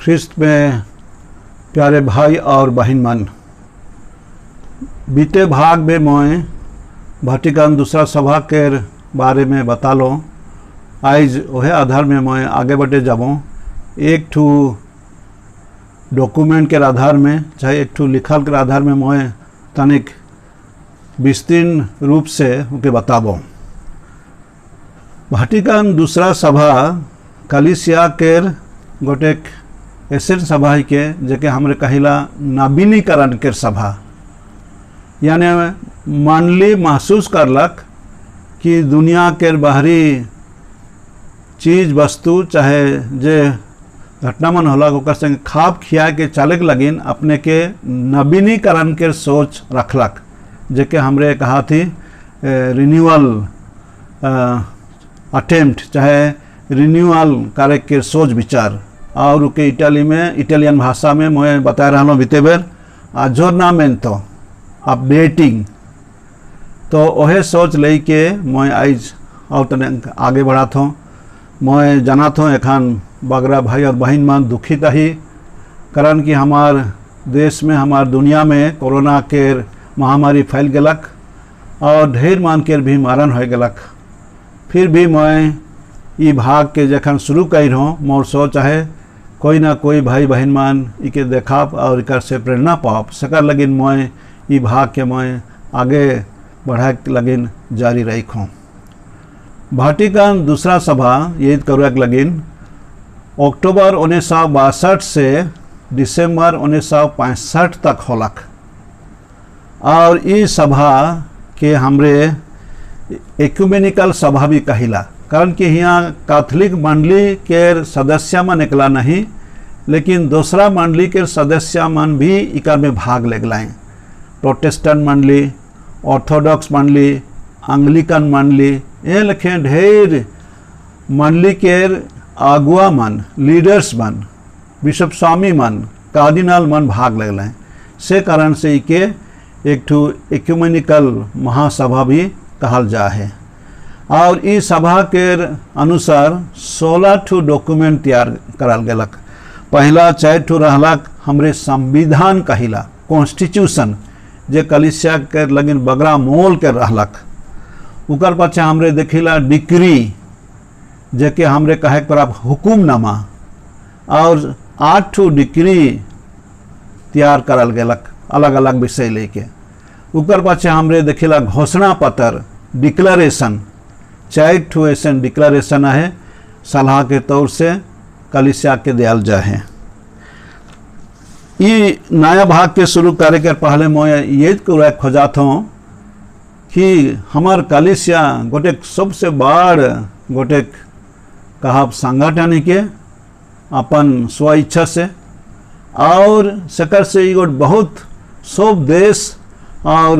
ख्रिस्त में प्यारे भाई और बहन मन, बीते भाग में मैं वाटिकन दूसरा सभा के बारे में बता लो। आज वह आधार में मैं आगे बढ़े जाबो। एक ठू डॉक्यूमेंट के आधार में चाहे एक ठू लिखल के आधार में मैं तनिक विस्तीर्ण रूप से उनके बताबो। वाटिकन दूसरा सभा कलीसिया के गोटेक ऐसे सभा के जेके हमरे कहिला नवीनीकरण के सभा, यानी मंडली महसूस करलक कि दुनिया के बाहरी चीज वस्तु चाहे जे घटना मन होला ओकर संग खाप खिया के चले लगिन अपने के नवीनीकरण के सोच रखलक, जेके हमरे कहा थी रिन्यूअल अटेम्प्ट चाहे रिन्यूअल करे के सोच विचार। और के इटालियन भाषा में मैं बता रहा हूँ बीते बेर आजोर्नामेंटो अपडेटिंग। तो वह सोच ले के मैं आज और तने आगे बढ़ा था। मैं जाना था एखन बगरा भाई और बहन मन दुखित ही, कारण कि हमार देश में हमार दुनिया में कोरोना के महामारी फैल गलक और ढेर मान के भी मारन हो गलक। फिर भी मैं ये भाग के जखन शुरू कर हूँ, मोर सोच है कोई ना कोई भाई बहन मान इके देखाप और इकर से प्रेरणा पाप सकर लगिन मैं ये भाग के मैं आगे बढ़ा लगिन जारी रखूँ। वाटिकन दूसरा सभा ये करवाक लगिन अक्टूबर 1962 से दिसंबर 1965 तक होलक। और ये सभा के हमरे एक्यूमेनिकल सभा भी कहिला, कारण कि यहाँ कैथोलिक मंडली के सदस्य मन एकला नहीं, लेकिन दूसरा मंडली के सदस्य मन भी इका में भाग लेगलाएं। प्रोटेस्टेंट मंडली, ऑर्थोडॉक्स मंडली, अंग्लिकन मंडली, ये लिखे ढेर मंडली के अगुआ मन, लीडर्स मन, बिशप स्वामी मन, कार्डिनल मन भाग लेगलाएं। से कारण से इके एक ठू एक्यूमेनिकल महासभा भी कहल जा है। और इस सभा के अनुसार 16 ठू डॉक्यूमेंट तैयार करल गलक। पहला 4 ठू रहलक हमरे संविधान कहिला, कॉन्स्टिट्यूशन, जे कलिसिया के लगिन बगरा मोल के रहलक। उकर पाछे हमरे देखिला डिक्री, जे के हमरे कहे पर आप हुकुमनामा, और 8 ठू डिक्री तैयार करल गलक अलग अलग विषय लेके। उकर पाछे हमरे देखिला घोषणा पत्र, डिक्लेरेशन, 4 ठू ऐसे डिक्लेरेशन है सलाह के तौर से कलिसिया के दियाल जा है। ये नया भाग के शुरू करे के पहले मैं ये खोजात हूँ कि हमार कलिसिया गोटेक सबसे बड़ गोटेक कहब संगठन के अपन स्व इच्छा से और सकर से ये बहुत सब देश और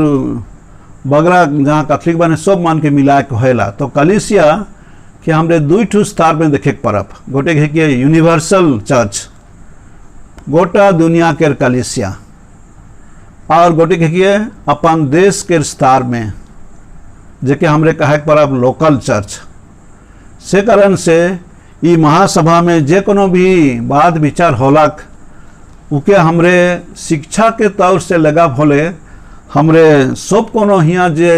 बगरा जहाँ कैथोलिक बने सब मान के मिला के होएला। तो कलिसिया के हमरे 2 ठू स्तर में देखे परब, गोटे है कि यूनिवर्सल चर्च, गोटा दुनिया के कलिसिया, और गोटे है कि अपन देश के स्तर में जेके हमरे कहे परब लोकल चर्च। से कारण से ये महासभा में जे कोनो भी बात विचार होलक उके हमरे शिक्षा के तौर से लगा होले हमरे सब कोनो हियाँ जे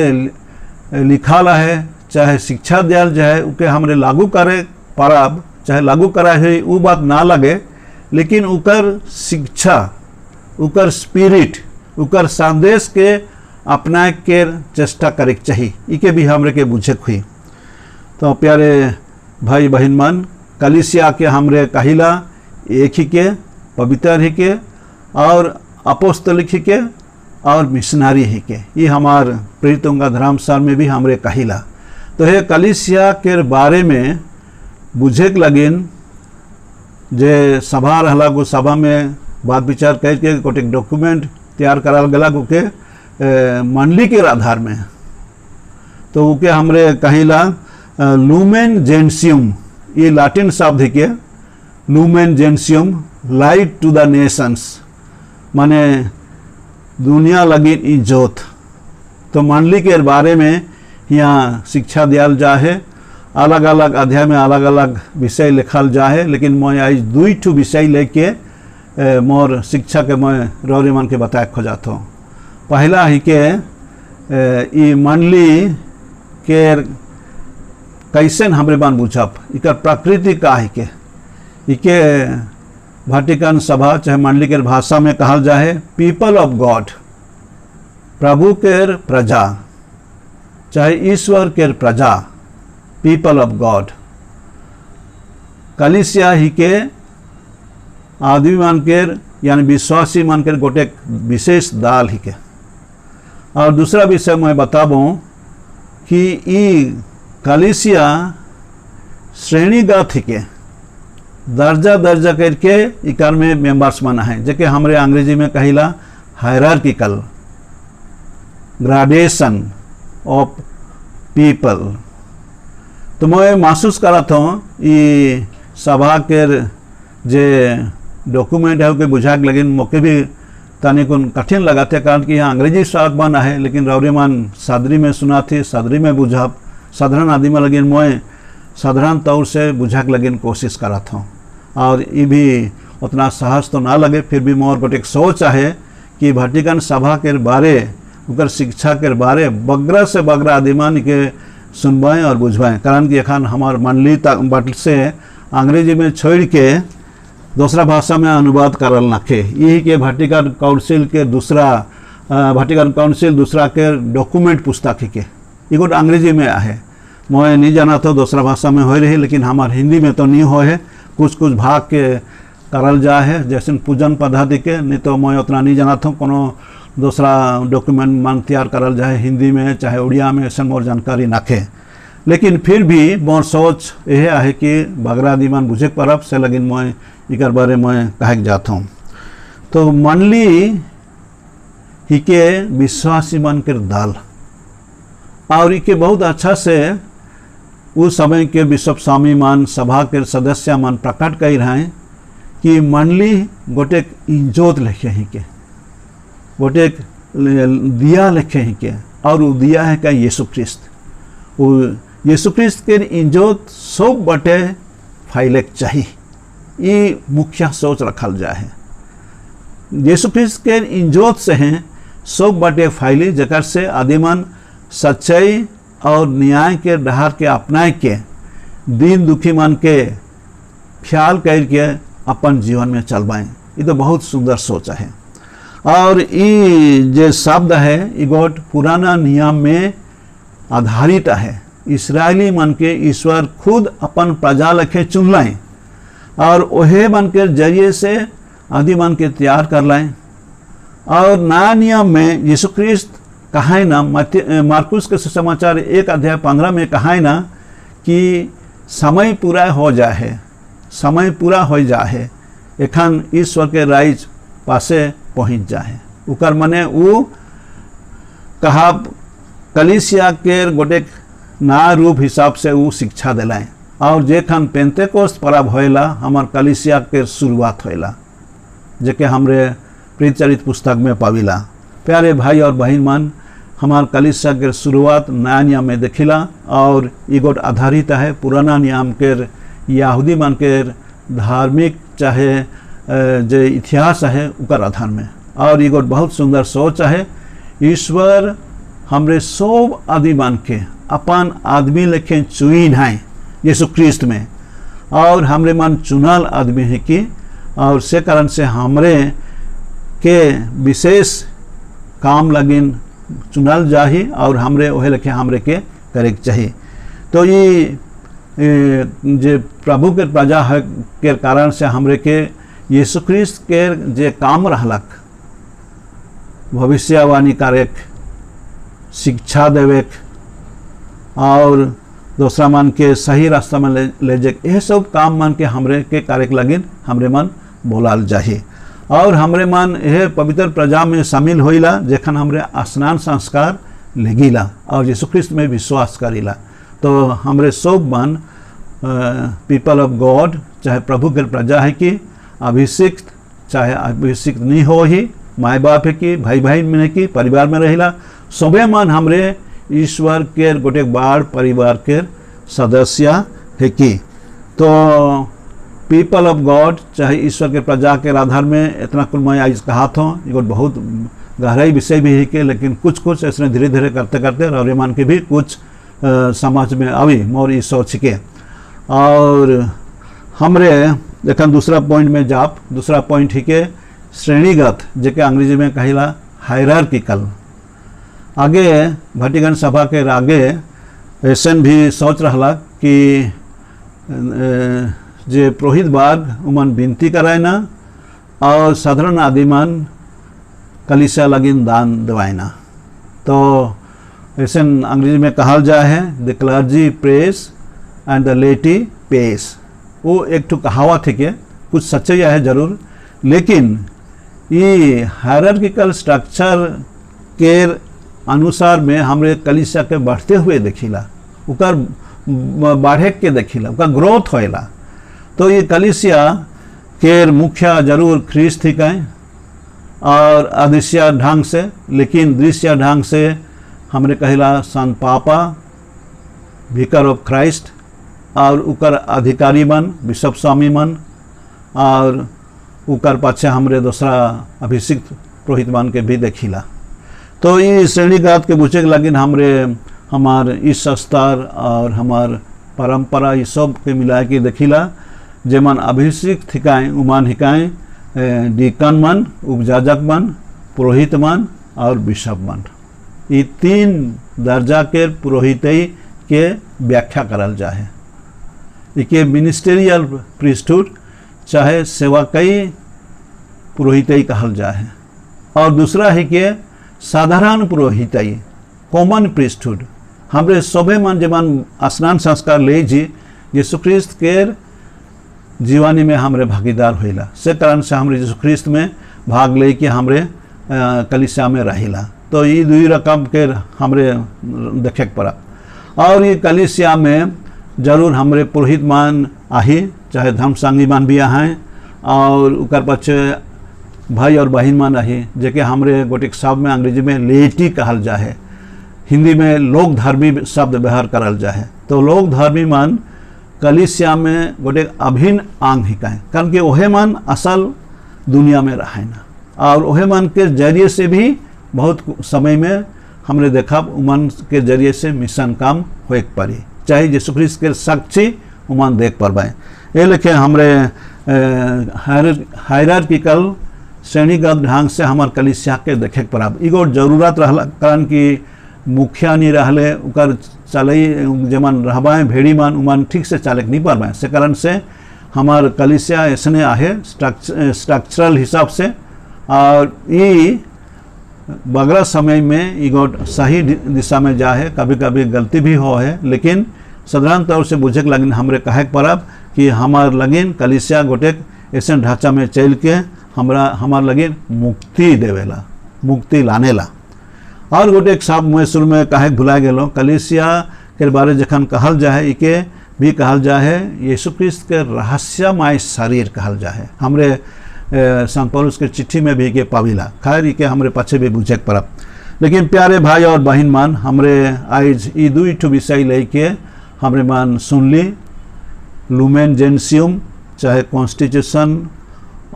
लिखल है चाहे शिक्षा दियाल जाए उके हमरे लागू करे परब, चाहे लागू करा है वो बात ना लगे, लेकिन उकर शिक्षा, उकर स्पिरिट, उकर संदेश के अपना के चेष्टा करे चाहिए, इके भी हमरे के बुझे हुई। तो प्यारे भाई बहन मन, कलिसिया के हमरे कहिला एक ही के, पवित्र ही के और अपोस्तलिक ही के और मिशनरी ही के। ये हमार प्रेरितों का धर्मसार में भी हमरे कहिला। तो ये कलिसिया के बारे में बुझे लगिन जे सभा रहला को सभा में बात विचार करके गोटे डॉक्यूमेंट तैयार कराल गला के मंडली के आधार में। तो उके हमरे कहिला लूमेन जेंसियम, ये लैटिन शब्द के लूमेन जेंसियम, लाइट टू द नेशंस, माने दुनिया लगी इज्जत। तो मंडली के बारे में यहाँ शिक्षा दियाल जा है अलग अलग अध्याय में अलग अलग विषय लिखल जाए, लेकिन मैं आज दुई ठू विषय लेके मोर शिक्षा के मैं रौरी मन के बताए खोजात हूँ। पहला ही के ई मंडली के कैसन हमरे बान बुझब, इकर प्रकृति का है के इके वाटिकन सभा चाहे मंडली के भाषा में कहल जाए पीपल ऑफ गॉड, प्रभु के प्रजा चाहे ईश्वर के प्रजा, पीपल ऑफ गॉड। कलिसिया ही के आदमी मान के यानी विश्वासी मान के गोटे विशेष दाल ही के। और दूसरा विषय मैं बताबूँ कि ई कलिसिया श्रेणीगत ही के दर्जा दर्जा करके इकार में मेंबर्स बना है, जेके हमरे अंग्रेजी में कहिला हायरार्किकल ग्रेडेशन ऑफ पीपल। तो मैं महसूस करत हूँ ये सभा के जे डॉक्यूमेंट है बुझा के लगिन मौके भी तनिक कठिन लगा थे, कारण कि यहाँ अंग्रेजी शब्द बना है, लेकिन रौरीमान सादरी में सुना थी, सादरी में बुझा साधारण आदमी में लगिन मैं साधारण तौर से बुझा के लगिन कोशिश करत हूँ। और ये भी उतना साहस तो ना लगे, फिर भी मोर गोटे सोच है कि वाटिकन सभा के बारे उकर शिक्षा के बारे बगरा से बगरा आदिमान के सुनवाएं और बुझवाएं, कारण कि अखान हमार मंडली तक से अंग्रेजी में छोड़ के दूसरा भाषा में अनुवाद करल नखे। यही के वाटिकन काउंसिल के वाटिकन काउंसिल दूसरा के डॉक्यूमेंट पुस्तक ही के एगो अंग्रेजी में है, मैं नहीं जाना तो दूसरा भाषा में हो रही, लेकिन हमार हिंदी में तो नहीं हो है, कुछ कुछ भाग के करल जा है, जैसे पूजन पद्धति के, नहीं तो मैं उतना नहीं जाना था कोनो दूसरा डॉक्यूमेंट मान तैयार करल जाए हिंदी में चाहे उड़िया में, ऐसा मोर जानकारी नाखे। लेकिन फिर भी मोर सोच यह है कि बगरा दीमान बुझे परब से लगिन मैं इकर बारे में कहे जाता हूँ। तो मंडली ही के विश्वासी मन के दल और इके बहुत अच्छा से उस समय के बिशप स्वामी मान सभा के सदस्य मान प्रकट कर रहे हैं कि मंडली गोटे इंजोत लिखे ही के, गोटे दिया लिखे ही के, और वो दिया है क्या यीशु ख्रिस्त। वो यीशु ख्रिस्त के इंजोत सब बटे फैले चाहिए, ये मुख्य सोच रखल जाए। यीशु ख्रिस्त के इंजोत से हैं सब बटे फैली, जकर से आदिमन सच्चाई और न्याय के डहार के अपनाए के दीन दुखी मन के ख्याल करके अपन जीवन में चलवाएं। ये तो बहुत सुंदर सोच है। और ये जो शब्द है ये गोट पुराना नियम में आधारित है। इसराइली मन के ईश्वर खुद अपन प्रजा लखे चुन लाएं और ओहे मन के जरिए से आदि मन के तैयार कर लाएं। और नया नियम में यीशु ख्रिस्त कहा है ना, मार्कुस के सुसमाचार 1:15 में कहा है ना कि समय पूरा हो जाए, समय पूरा हो जाए, एखन ईश्वर के राइज पासे पहुँच जाए। उकर मने वो कहा कलिसिया के गोटे नया रूप हिसाब से वो शिक्षा दिलाएं। और जेखन पेंतेकोस्त परब होएला हमार कलिसिया के शुरुआत होएला, जेके हमरे प्रीतचरित पुस्तक में पाविला। प्यारे भाई और बहन मान, हमार कलिसिया के शुरुआत नया नियम में देखिला और इगोट आधारित है पुराना नियम के यहूदी मन के धार्मिक चाहे जो इतिहास है उकर आधार में। और इगोट बहुत सुंदर सोच है। ईश्वर हमरे सब आदमी मान के अपन आदमी लेखे चुइन है यीशु ख्रिस्त में, और हमरे मन चुनल आदमी है कि, और से कारण से हमरे के विशेष काम लगिन चुनल जाही और हमरे ओहे लेखे हमरे के करे चाहिए। तो ये जे प्रभु के प्रजा है के कारण से हमरे के यीशु ख्रिस्त के जे काम रहलक, भविष्यवाणी कार्यक, शिक्षा देवेक और दूसरा मन के सही रास्ता में ले जाए, यह सब काम मन के हमरे के कार्य लगिन हमरे मन बोलाल जाही। और हमरे मन यह पवित्र प्रजा में शामिल होइला जेखन हमरे स्नान संस्कार लेगिला और यीशु ख्रिस्त में विश्वास करीला। तो हमरे सब मन पीपल ऑफ गॉड, चाहे प्रभु के प्रजा है कि अभिषिक्त चाहे अभिषिक्त नहीं हो ही, माए बाप है कि भाई भाई में कि परिवार में रहिला, सबे मन हमरे ईश्वर के गोटे बाड़ परिवार के सदस्य है कि। तो पीपल ऑफ गॉड चाहे ईश्वर के प्रजा के आधार में इतना कुल मैं आज कहा था, एगो बहुत गहराई विषय भी है कि, लेकिन कुछ ऐसे धीरे धीरे करते करते रौरे मान के भी कुछ समझ में आवी मोर ई सोच के। और हमरे जखन दूसरा पॉइंट में जाप, दूसरा पॉइंट ही के श्रेणीगत जेके अंग्रेजी में कहिला हायरार्किकल। आगे वेटिकन सभा के आगे ऐसा भी सोच रहा कि जे पुरोहित बाग उमन विनती कराए ना और साधारण आदिमान कलीसिया लगिन दान दवाइना। तो ऐसे अंग्रेजी में कहा जा है the clergy press and the लेटी पेस। वो एक तो कहावत है कि कुछ सच्चाई है जरूर, लेकिन ये हायरार्किकल स्ट्रक्चर के अनुसार में हमरे कलीसिया के बढ़ते हुए देखिला, उकर बढ़े के देखिला, उकर ग्रोथ होएला। तो ये कलीसिया के मुख्य जरूर ख्रीस्त ही कहें और अदृश्य ढंग से, लेकिन दृश्य ढंग से हमरे कहिला सन पापा विकार ऑफ क्राइस्ट और उकर अधिकारी मन बिशप स्वामी मन और उकर पाछे हमरे दूसरा अभिषिक्त पुरोहित मान के भी देखिला। तो ये श्रेणीगत के बुझे लगिन हमरे हमार इस स्तर और हमार परंपरा ये सब के मिला के देखिला। जेमन अभिषिक्त हिकाएँ उमान हिकाएँ डीकन मन, उपजाजक मन, पुरोहित मन और बिशप मन, ये तीन दर्जा के पुरोहितई के व्याख्या करल जाए। इके मिनिस्टेरियल प्रीस्टहुड चाहे सेवाकई पुरोहितई कहल जाए। और दूसरा है कि साधारण पुरोहितई कॉमन प्रीस्टहुड। हमरे सभे मन जेमन स्नान संस्कार ले जी यीशु ख्रिस्त के जीवानी में हमरे भागीदार होइला, से कारण से हमरे यीशु ख्रिस्त में भाग ले के हमरे कलीसिया में रहिला। तो ये दुई रकम के हमरे देखे पड़ा। और ये कलीसिया में जरूर हमरे पुरोहित मान आही, चाहे धर्म संगी मान भी आए और उकर पछे भाई और बहन मान आही, जेके हमरे गोटिक शब्द में अंग्रेजी में लेटी कहल जाए, हिंदी में लोक धर्मी शब्द व्यवहार करल जाए। तो लोक धर्मी मान कलीसिया में गोटे अभिन्न अंग ही कहें, कारण कि ओहे मान असल दुनिया में रहे ना, और ओहे मान के जरिए से भी बहुत समय में हमने देखा उमन के जरिए से मिशन काम होए पड़ी, चाहे यीशु ख्रिस्त के साक्षी उमन देख पाए। ये लेके हमरे हायरार्किकल श्रेणीगत ढंग से हमार कलीसिया के देखे पड़ा। एगो जरूरत रहला, कारण कि मुखिया नहीं रहले उकर चलई जमन रहबाएँ भेड़ी मान उमान ठीक से चालक नहीं पाए, से कारण से हमार कलीसिया ऐसने आहे स्ट्रक्चरल हिसाब से। और ये बगरा समय में एगो सही दिशा में जा है, कभी कभी गलती भी हो है, लेकिन साधारण तौर से बुझे लगिन हमरे कहे पड़ब कि हमार लगिन कलीसिया गोटे ऐसे ढांचा में चल के हमार लगिन मुक्ति देवेला, मुक्ति लानेला। और गोटे एक शब्द मैं शुरू में कहे भुला गेलो, कलीसिया के बारे जखन कहल जाए इके भी कहल जाए यीशु ख्रिस्त के रहस्यमय शरीर कहल जाए। हमरे संत पौलुस के चिट्ठी में भी के पाविला, खैर इके हमरे पछे भी बुझे पड़ब। लेकिन प्यारे भाई और बहन मान, हमरे आज ई दुई ठो विषय लेके हमरे मान सुनली, लुमेन जेंसियम चाहे कॉन्स्टिट्यूशन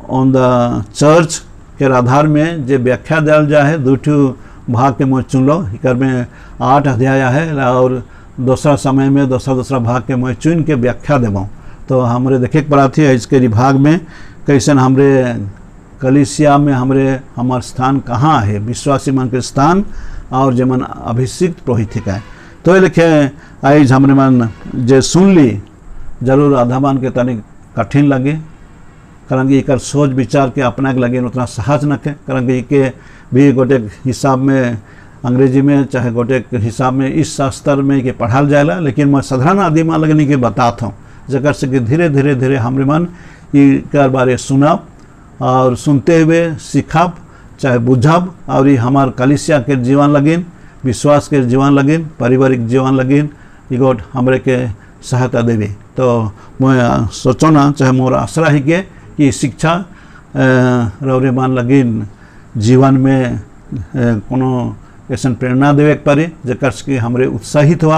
ऑन द चर्च के आधार में जे व्याख्या दिल जाए, दू ठो भाग के मैं चुनलो, इकर में 8 अध्याय है और दूसरा समय में दूसरा भाग के मैं चुन के व्याख्या देवों। तो हमरे देखे पड़ा थी आज के विभाग में कैसन हमरे कलीसिया में हमार स्थान कहाँ है, विश्वासी मन के स्थान और जमन अभिषिक्त पुरोहित है। तो ये लिखे आज हमरे मन जे सुन ली जरूर आधा मान के तनिक कठिन लगे, कारण कि एकर सोच विचार के अपना के लगे उतना सहज न के, कारण कि के भी गोटे हिसाब में अंग्रेजी में चाहे गोटे हिसाब में इस स्तर में के पढ़ाल जाएला। लेकिन मैं साधारण आदमी लगने के बताता हूँ, जगह से कि धीरे धीरे धीरे हमरे मन इकर बारे सुनब और सुनते हुए सीखब चाहे बुझब, और ये हमार कलीसिया के जीवन लगिन, विश्वास के जीवन लगिन, पारिवारिक जीवन लगिन इगोट हमरे के सहायता देवी। तो मैं सोचो ना चाहे मोर आशरा ही के कि शिक्षा रौरे मान लगिन जीवन में कोनो ऐसा प्रेरणा देवे पारे जकर कि हमरे उत्साहित हो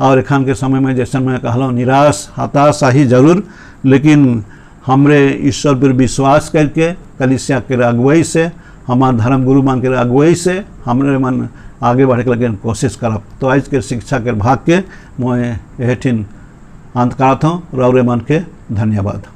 और एखन के समय में जैसे मैं कहलूँ निराश हताशा ही जरूर, लेकिन हमरे ईश्वर पर विश्वास करके कलिसिया के अगुवाई से हमार धर्म गुरु मान के अगुवाई से हमरे मन आगे बढ़े के लगे कोशिश करब। तो आज के शिक्षा के भाग के मैं एहठिन अंत करत हूँ। रौरे मन के धन्यवाद।